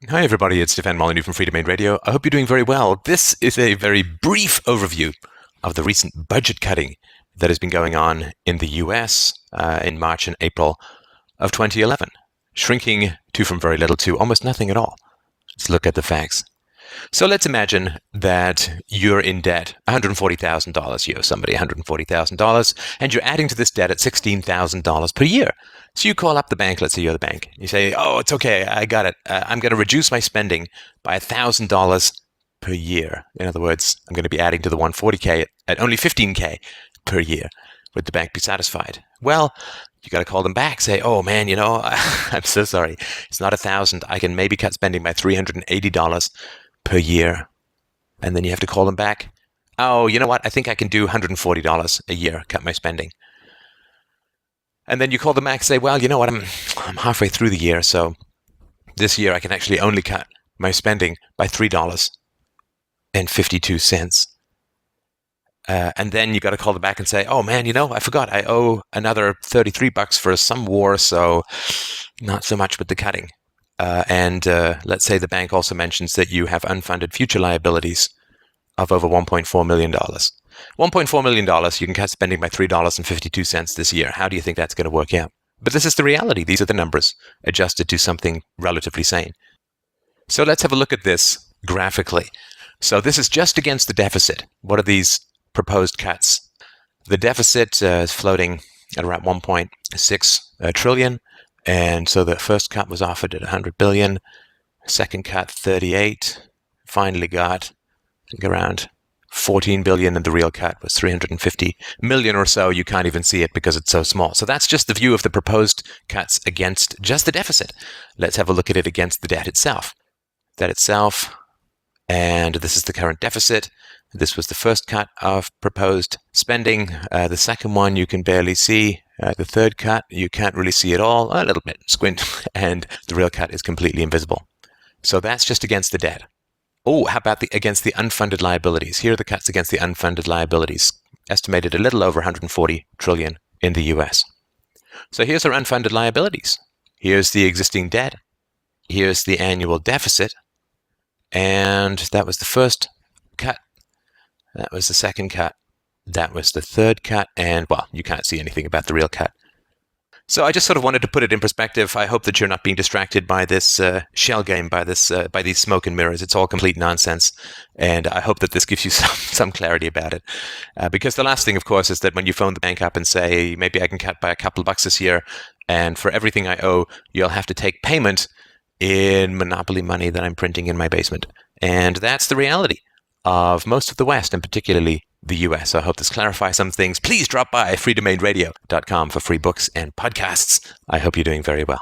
Hi, everybody. It's Stefan Molyneux from Free Domain Radio. I hope you're doing very well. This is a very brief overview of the recent budget cutting that has been going on in the US in March and April of 2011, shrinking from very little to almost nothing at all. Let's look at the facts. So let's imagine that you're in debt, $140,000. You owe somebody $140,000, and you're adding to this debt at $16,000 per year. So you call up the bank, let's say you're the bank. You say, oh, it's okay, I got it. I'm going to reduce my spending by $1,000 per year. In other words, I'm going to be adding to the 140K at only $15K per year. Would the bank be satisfied? Well, you got to call them back, say, oh man, I'm so sorry. It's not $1,000. I can maybe cut spending by $380 per year. And then you have to call them back. Oh, you know what? I think I can do $140 a year, cut my spending. And then you call them back and say, well, you know what? I'm halfway through the year, so this year I can actually only cut my spending by $3.52. And then you got to call them back and say, oh man, I forgot. I owe another $33 for some war, so not so much with the cutting. And let's say the bank also mentions that you have unfunded future liabilities of over $1.4 million. $1.4 million, you can cut spending by $3.52 this year. How do you think that's going to work out? But this is the reality. These are the numbers adjusted to something relatively sane. So let's have a look at this graphically. So this is just against the deficit. What are these proposed cuts? The deficit is floating at around 1.6 trillion. And so the first cut was offered at 100 billion, second cut 38, finally got, I think, around 14 billion, and the real cut was 350 million or so. You can't even see it because it's so small. So that's just the view of the proposed cuts against just the deficit. Let's have a look at it against the debt itself. Debt itself, and this is the current deficit. This was the first cut of proposed spending. The second one you can barely see. The third cut, you can't really see at all, a little bit, squint, and the real cut is completely invisible. So that's just against the debt. Oh, how about against the unfunded liabilities? Here are the cuts against the unfunded liabilities, estimated a little over 140 trillion in the US. So here's our unfunded liabilities. Here's the existing debt. Here's the annual deficit. And that was the first cut. That was the second cut. That was the third cut, and, well, you can't see anything about the real cut. So I just sort of wanted to put it in perspective. I hope that you're not being distracted by this shell game, by these smoke and mirrors. It's all complete nonsense, and I hope that this gives you some clarity about it. Because the last thing, of course, is that when you phone the bank up and say, maybe I can cut by a couple of bucks this year, and for everything I owe, you'll have to take payment in monopoly money that I'm printing in my basement. And that's the reality of most of the West, and particularly the US. I hope this clarifies some things. Please drop by freedomainradio.com for free books and podcasts. I hope you're doing very well.